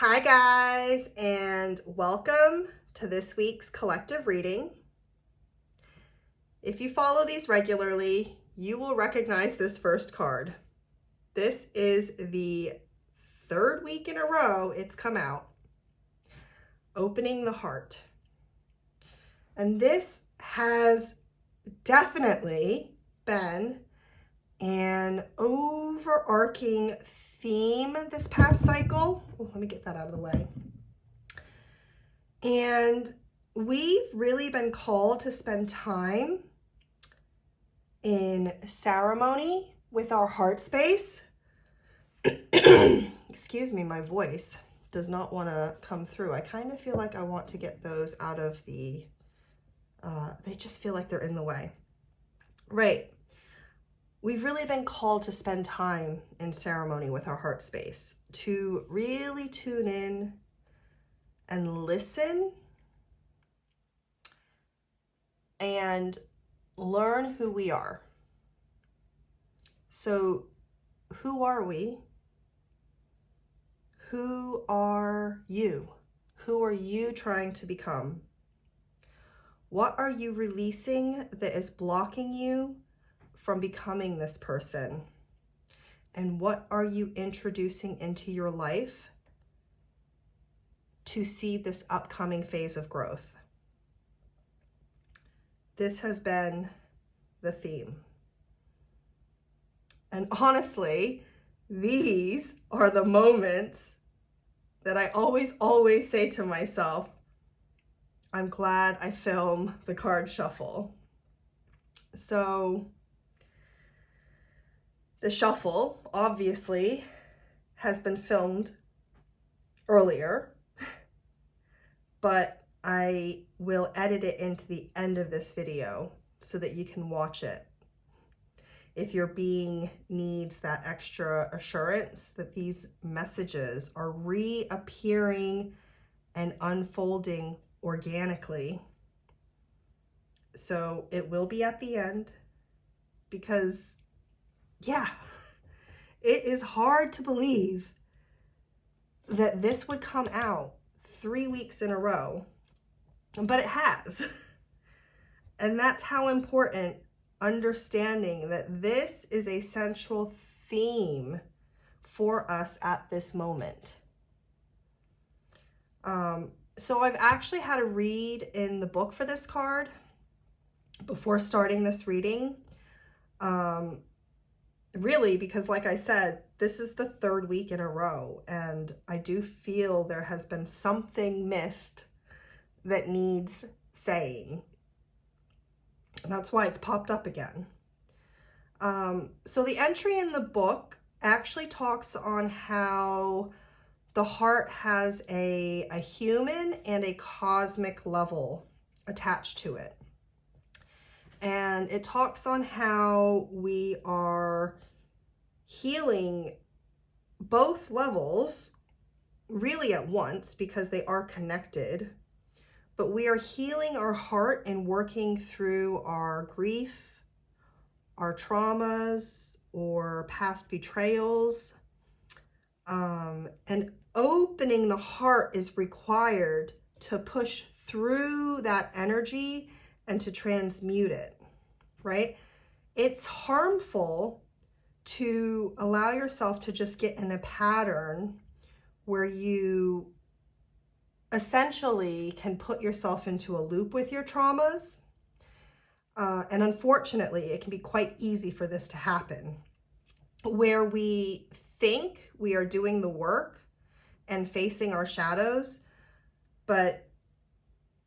Hi guys, and welcome to this week's collective reading. If you follow these regularly, you will recognize this first card. This is the third week in a row it's come out. Opening the heart. And this has definitely been an overarching theme this past cycle. Oh, let me get that out of the way. And we've really been called to spend time in ceremony with our heart space. Excuse me, my voice does not want to come through. I kind of feel like I want to get those out of the, they just feel like they're in the way. Right. We've really been called to spend time in ceremony with our heart space, to really tune in and listen and learn who we are. So, who are we? Who are you? Who are you trying to become? What are you releasing that is blocking you from becoming this person? And what are you introducing into your life to see this upcoming phase of growth? This has been the theme. And honestly, these are the moments that I always say to myself, I'm glad I film the card shuffle. So the shuffle obviously has been filmed earlier, but I will edit it into the end of this video so that you can watch it. If your being needs that extra assurance that these messages are reappearing and unfolding organically. So it will be at the end because, yeah, it is hard to believe that this would come out 3 weeks in a row, but it has. And that's how important understanding that this is a central theme for us at this moment. So I've actually had a read in the book for this card before starting this reading. Really, because like I said, this is the third week in a row, and I do feel there has been something missed that needs saying. And that's why it's popped up again. So the entry in the book actually talks on how the heart has a human and a cosmic level attached to it. And it talks on how we are healing both levels really at once because they are connected. But we are healing our heart and working through our grief, our traumas, or past betrayals. And opening the heart is required to push through that energy and to transmute it, right? It's harmful to allow yourself to just get in a pattern where you essentially can put yourself into a loop with your traumas. And unfortunately, it can be quite easy for this to happen, where we think we are doing the work and facing our shadows, but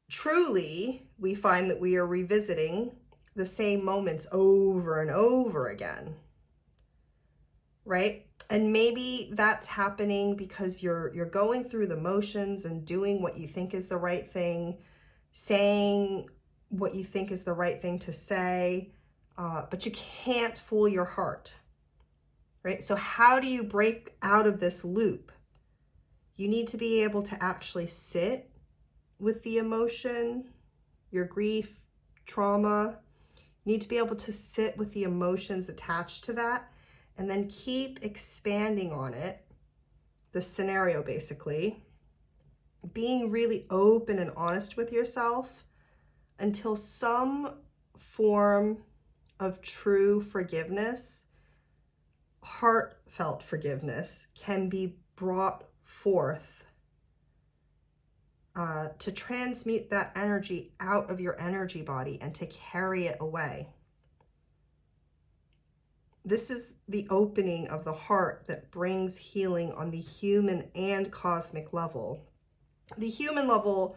truly we find that we are revisiting the same moments over and over again, right? And maybe that's happening because you're going through the motions and doing what you think is the right thing, saying what you think is the right thing to say, but you can't fool your heart, right? So how do you break out of this loop? You need to be able to actually sit with the emotion, your grief, trauma. You need to be able to sit with the emotions attached to that and then keep expanding on it, the scenario basically, being really open and honest with yourself until some form of true forgiveness, heartfelt forgiveness, can be brought forth to transmute that energy out of your energy body and to carry it away. This is the opening of the heart that brings healing on the human and cosmic level. The human level,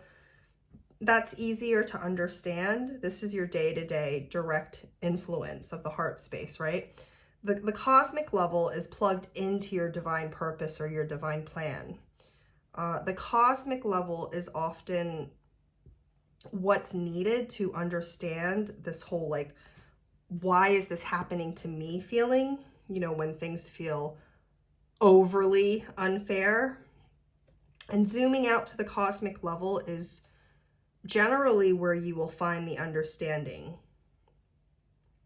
that's easier to understand. This is your day-to-day direct influence of the heart space, right? The cosmic level is plugged into your divine purpose or your divine plan. The cosmic level is often what's needed to understand this whole, like, why is this happening to me feeling, you know, when things feel overly unfair. And zooming out to the cosmic level is generally where you will find the understanding.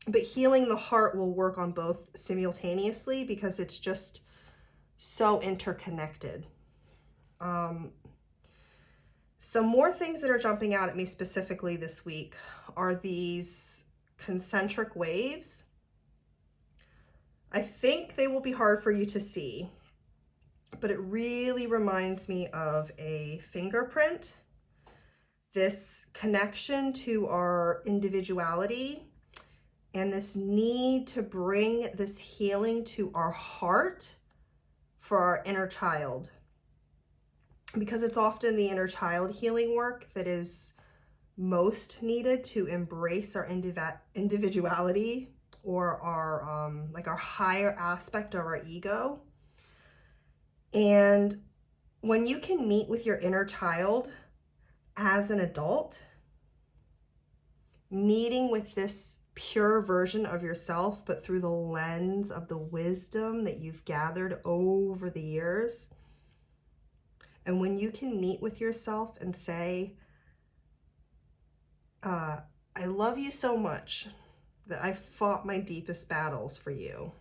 But healing the heart will work on both simultaneously because it's just so interconnected. Some more things that are jumping out at me specifically this week are these concentric waves. I think they will be hard for you to see, but it really reminds me of a fingerprint. This connection to our individuality and this need to bring this healing to our heart for our inner child. Because it's often the inner child healing work that is most needed to embrace our individuality or our like our higher aspect of our ego. And when you can meet with your inner child as an adult, meeting with this pure version of yourself, but through the lens of the wisdom that you've gathered over the years, and when you can meet with yourself and say, I love you so much that I fought my deepest battles for you.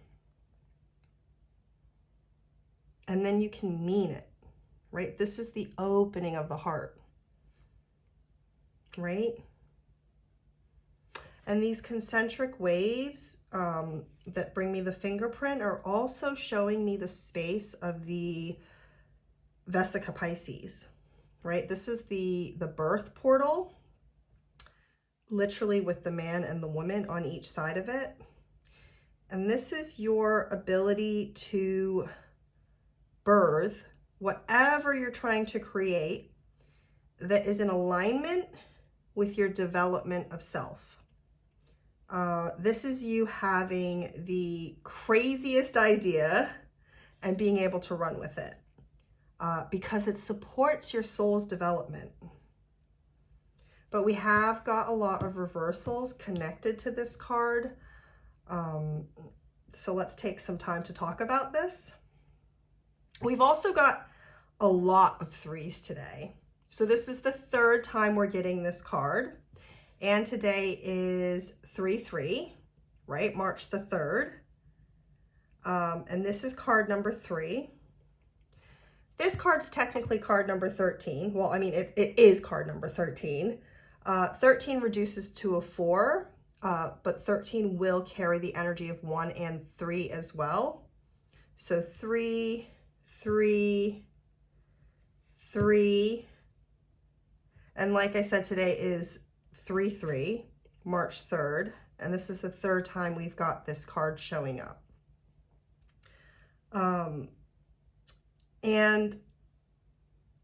And then you can mean it, right? This is the opening of the heart, right? And these concentric waves that bring me the fingerprint are also showing me the space of the Vesica Pisces, right? This is the birth portal, literally with the man and the woman on each side of it. And this is your ability to birth whatever you're trying to create that is in alignment with your development of self. This is you having the craziest idea and being able to run with it. Because it supports your soul's development. But we have got a lot of reversals connected to this card. So let's take some time to talk about this. We've also got a lot of threes today. So this is the third time we're getting this card. And today is 3/3, right? March the 3rd. And this is card number 3. This card's technically card number 13. Well, I mean, it is card number 13. 13 reduces to a 4, but 13 will carry the energy of 1 and 3 as well. So 3, 3, 3. And like I said, today is 3/3, March 3rd. And this is the third time we've got this card showing up. And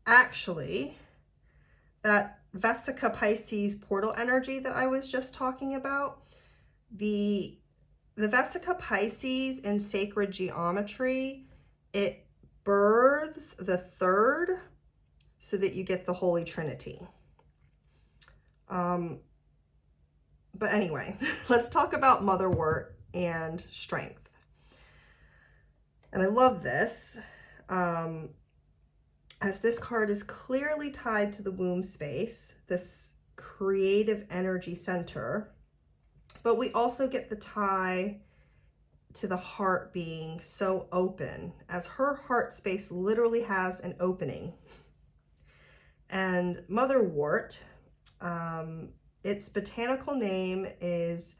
actually, that Vesica Pisces portal energy that I was just talking about, the Vesica Pisces in sacred geometry, it births the 3rd so that you get the Holy Trinity. But anyway, let's talk about motherwort and strength. And I love this, as this card is clearly tied to the womb space, this creative energy center, but we also get the tie to the heart being so open, as her heart space literally has an opening. And motherwort, its botanical name is,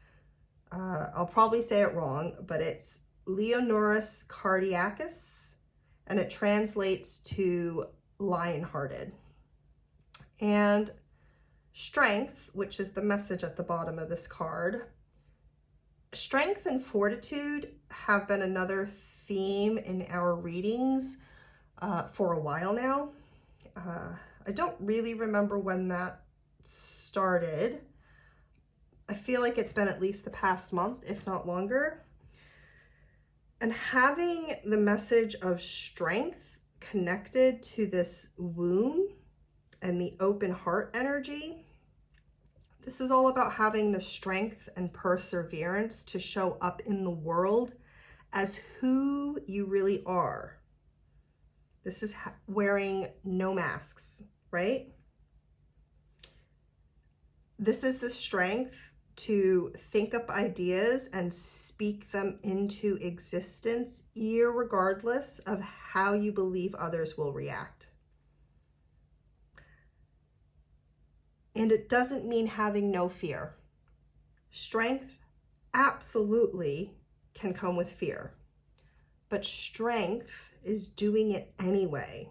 I'll probably say it wrong, but it's Leonurus cardiacus, and it translates to lion-hearted. And strength, which is the message at the bottom of this card, strength and fortitude have been another theme in our readings for a while now. I don't really remember when that started. I feel like it's been at least the past month, if not longer. And having the message of strength connected to this womb and the open heart energy, this is all about having the strength and perseverance to show up in the world as who you really are. This is wearing no masks, right? This is the strength to think up ideas and speak them into existence, irregardless of how you believe others will react. And it doesn't mean having no fear. Strength absolutely can come with fear, but strength is doing it anyway,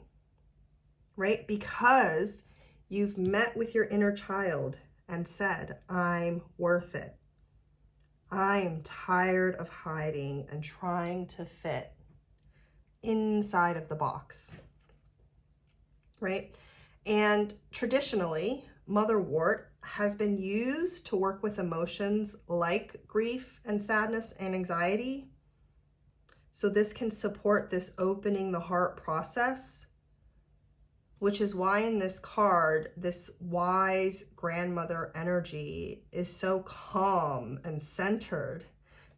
right? Because you've met with your inner child and said, I'm worth it. I'm tired of hiding and trying to fit inside of the box, right? And traditionally, motherwort has been used to work with emotions like grief and sadness and anxiety. So this can support this opening the heart process, which is why in this card, this wise grandmother energy is so calm and centered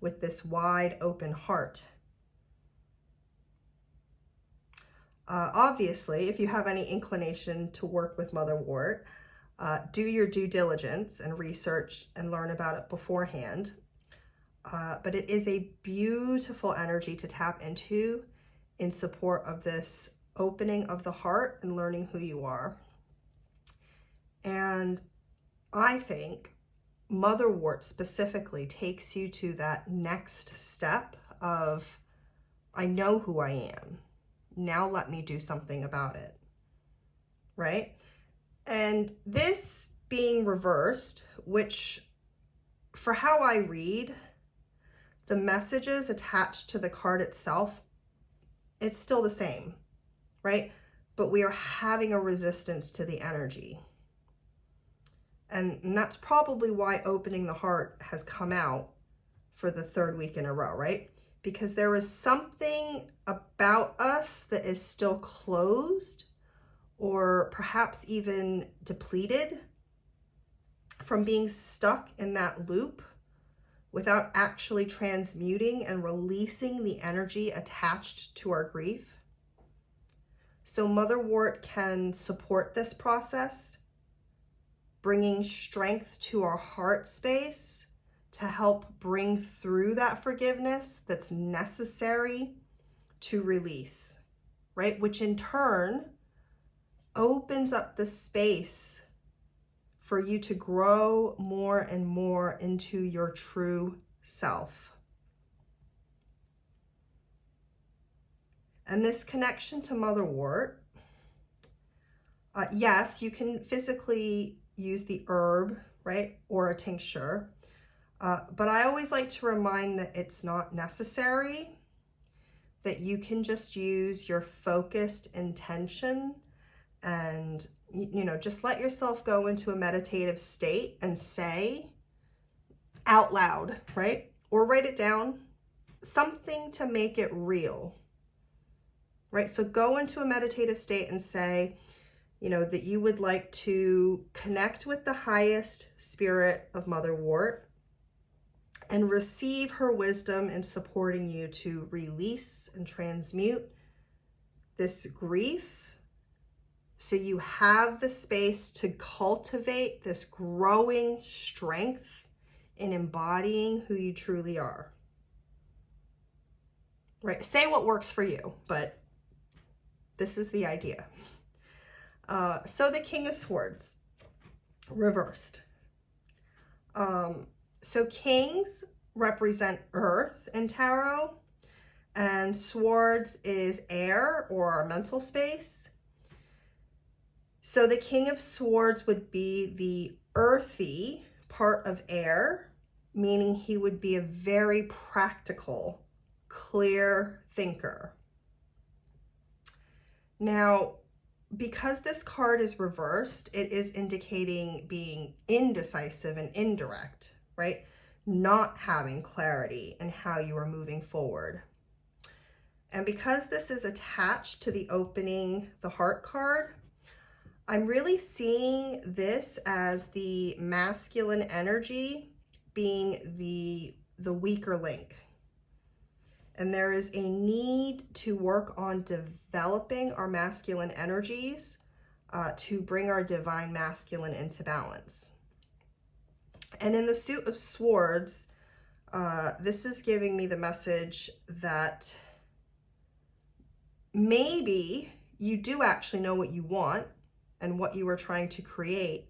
with this wide open heart. Obviously, if you have any inclination to work with motherwort, do your due diligence and research and learn about it beforehand. But it is a beautiful energy to tap into in support of this opening of the heart and learning who you are. And I think motherwort specifically takes you to that next step of, I know who I am. Now let me do something about it, right? And this being reversed, which for how I read, the messages attached to the card itself, it's still the same, right? But we are having a resistance to the energy. And that's probably why opening the heart has come out for the third week in a row, right? Because there is something about us that is still closed or perhaps even depleted from being stuck in that loop without actually transmuting and releasing the energy attached to our grief. So motherwort can support this process, bringing strength to our heart space to help bring through that forgiveness that's necessary to release, right? Which in turn opens up the space for you to grow more and more into your true self. And this connection to motherwort, yes, you can physically use the herb, right, or a tincture, but I always like to remind that it's not necessary, that you can just use your focused intention and, you know, just let yourself go into a meditative state and say out loud, right? Or write it down, something to make it real, right? So go into a meditative state and say, you know, that you would like to connect with the highest spirit of motherwort and receive her wisdom in supporting you to release and transmute this grief, so you have the space to cultivate this growing strength in embodying who you truly are. Right? Say what works for you, but this is the idea. So the King of Swords, reversed. So kings represent earth in tarot, and swords is air or our mental space. So the King of Swords would be the earthy part of air, meaning he would be a very practical, clear thinker. Now, because this card is reversed, it is indicating being indecisive and indirect, right? Not having clarity in how you are moving forward. And because this is attached to the opening, the heart card, I'm really seeing this as the masculine energy being the weaker link. And there is a need to work on developing our masculine energies to bring our divine masculine into balance. And in the Suit of Swords, this is giving me the message that maybe you do actually know what you want and what you are trying to create,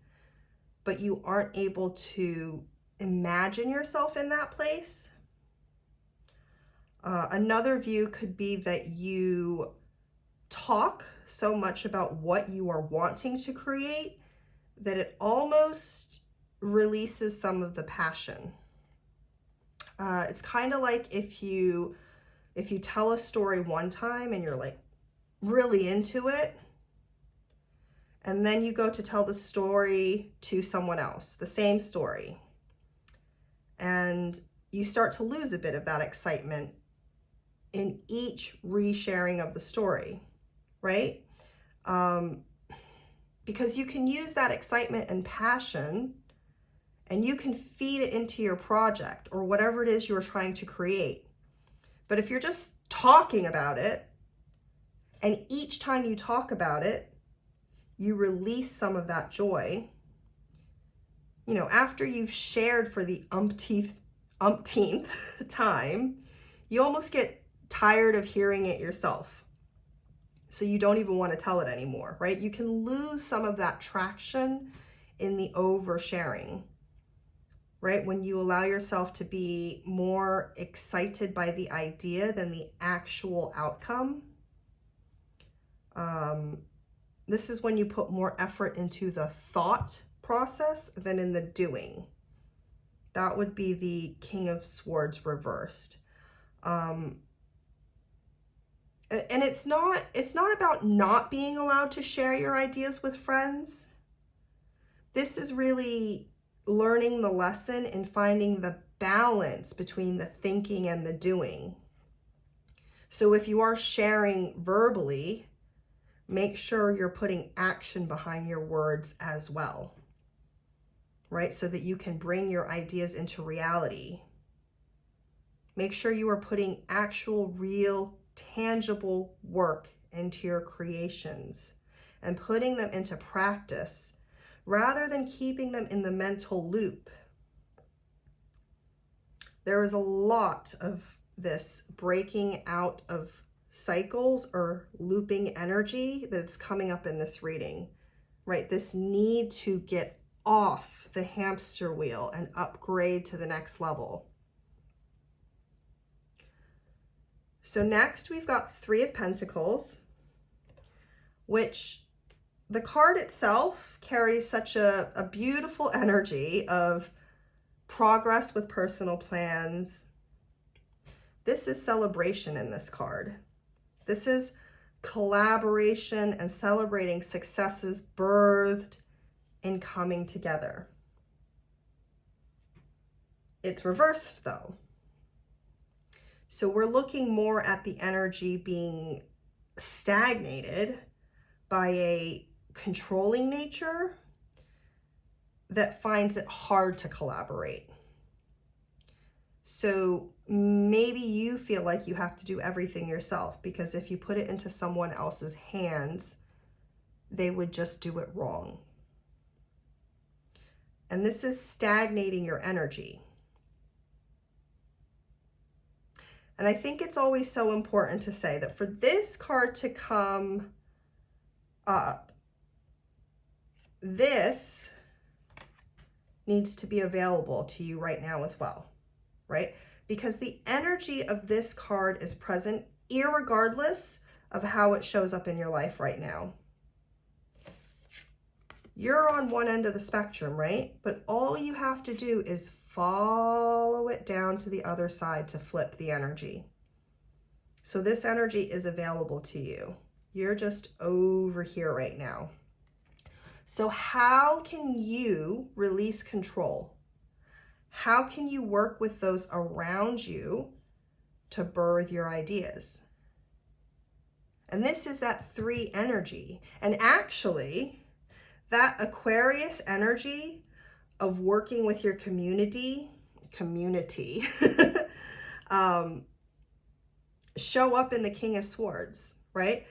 but you aren't able to imagine yourself in that place. Another view could be that you talk so much about what you are wanting to create that it almost releases some of the passion. It's kind of like if you tell a story one time and you're like really into it, and then you go to tell the story to someone else, the same story, and you start to lose a bit of that excitement in each resharing of the story, right? Because you can use that excitement and passion and you can feed it into your project or whatever it is you're trying to create. But if you're just talking about it, and each time you talk about it, you release some of that joy, you know, after you've shared for the umpteenth time, you almost get tired of hearing it yourself. So you don't even want to tell it anymore, right? You can lose some of that traction in the oversharing, right? When you allow yourself to be more excited by the idea than the actual outcome. This is when you put more effort into the thought process than in the doing. That would be the King of Swords reversed. And it's not about not being allowed to share your ideas with friends. This is really learning the lesson and finding the balance between the thinking and the doing. So if you are sharing verbally, make sure you're putting action behind your words as well, right? So that you can bring your ideas into reality. Make sure you are putting actual, real, tangible work into your creations and putting them into practice rather than keeping them in the mental loop. There is a lot of this breaking out of cycles or looping energy that's coming up in this reading, right? This need to get off the hamster wheel and upgrade to the next level. So next we've got Three of Pentacles, which the card itself carries such a beautiful energy of progress with personal plans. This is celebration in this card. This is collaboration and celebrating successes birthed in coming together. It's reversed though. So we're looking more at the energy being stagnated by a controlling nature that finds it hard to collaborate. So maybe you feel like you have to do everything yourself because if you put it into someone else's hands, they would just do it wrong. And this is stagnating your energy. And I think it's always so important to say that for this card to come up, this needs to be available to you right now as well, right? Because the energy of this card is present irregardless of how it shows up in your life right now. You're on one end of the spectrum, right? But all you have to do is follow it down to the other side to flip the energy. So this energy is available to you. You're just over here right now. So how can you release control? How can you work with those around you to birth your ideas? And this is that 3 energy. And actually, that Aquarius energy of working with your community, show up in the King of Swords, right?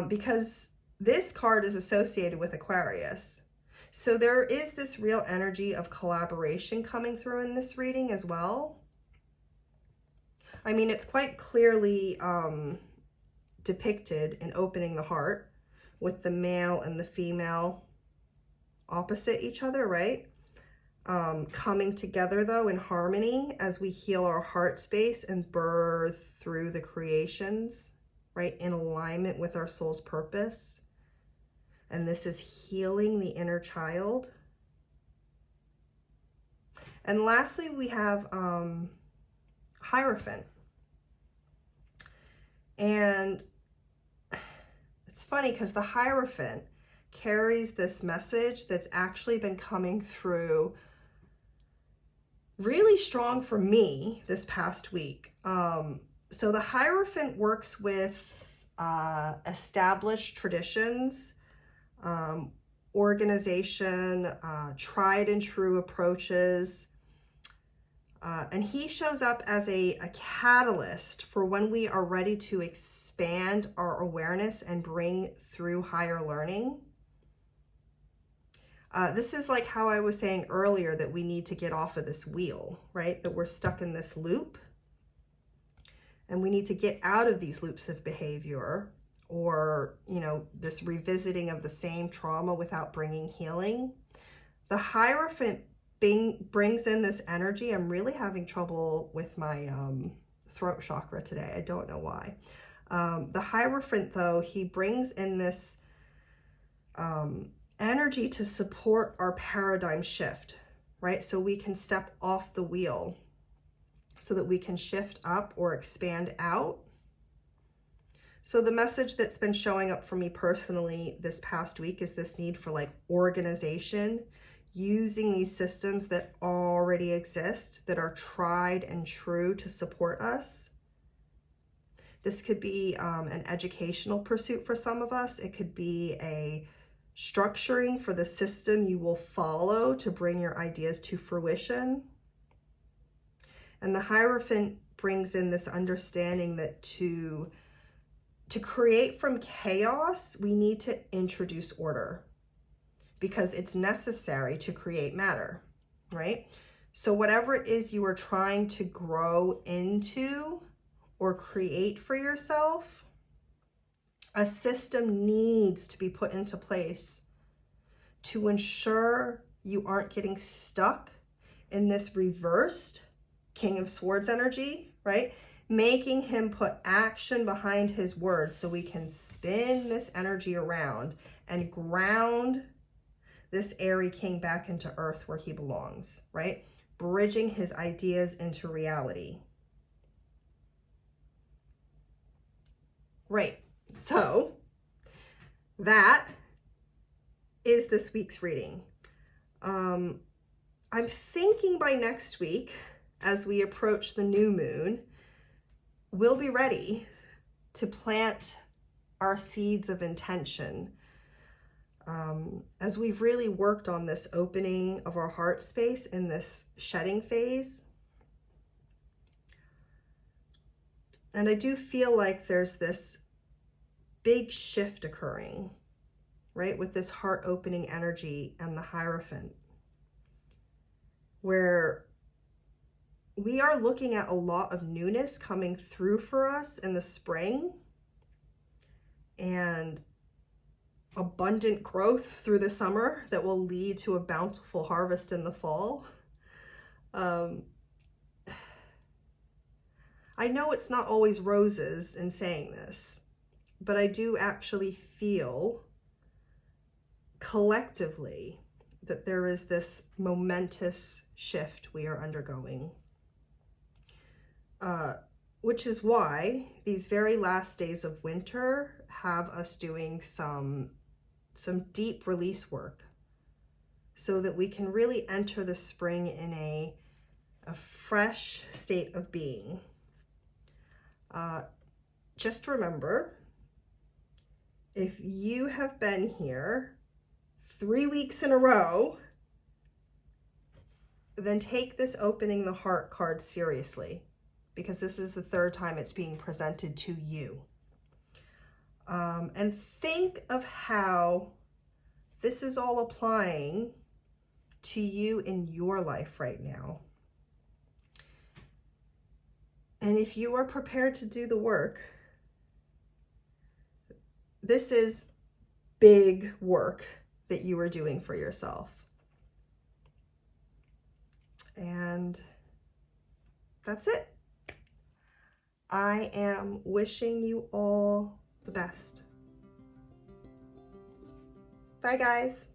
Because this card is associated with Aquarius. So there is this real energy of collaboration coming through in this reading as well. I mean, it's quite clearly depicted in Opening the Heart with the male and the female opposite each other, right? Coming together though in harmony as we heal our heart space and birth through the creations, right? In alignment with our soul's purpose. And this is healing the inner child. And lastly, we have Hierophant. And it's funny because the Hierophant carries this message that's actually been coming through really strong for me this past week. So the Hierophant works with established traditions, organization, tried and true approaches. And he shows up as a catalyst for when we are ready to expand our awareness and bring through higher learning. This is like how I was saying earlier that we need to get off of this wheel, right? That we're stuck in this loop. And we need to get out of these loops of behavior or, you know, this revisiting of the same trauma without bringing healing. The Hierophant brings in this energy. I'm really having trouble with my throat chakra today. I don't know why. The Hierophant, though, he brings in this energy to support our paradigm shift, right? So we can step off the wheel so that we can shift up or expand out. So the message that's been showing up for me personally this past week is this need for like organization, using these systems that already exist, that are tried and true to support us. This could be an educational pursuit for some of us. It could be a structuring for the system you will follow to bring your ideas to fruition. And the Hierophant brings in this understanding that to create from chaos, we need to introduce order because it's necessary to create matter, right? So whatever it is you are trying to grow into or create for yourself, a system needs to be put into place to ensure you aren't getting stuck in this reversed King of Swords energy, right? Making him put action behind his words so we can spin this energy around and ground this airy king back into earth where he belongs, right? Bridging his ideas into reality. Right, so that is this week's reading. I'm thinking by next week, as we approach the new moon, we'll be ready to plant our seeds of intention. As we've really worked on this opening of our heart space in this shedding phase. And I do feel like there's this big shift occurring, right? With this heart opening energy and the Hierophant, where we are looking at a lot of newness coming through for us in the spring, and abundant growth through the summer that will lead to a bountiful harvest in the fall. I know it's not always roses in saying this, but I do actually feel collectively that there is this momentous shift we are undergoing, which is why these very last days of winter have us doing some deep release work so that we can really enter the spring in a fresh state of being. Just remember, if you have been here 3 weeks in a row, then take this opening the heart card seriously, because this is the third time it's being presented to you. And think of how this is all applying to you in your life right now. And if you are prepared to do the work, this is big work that you are doing for yourself. And that's it. I am wishing you all the best. Bye, guys.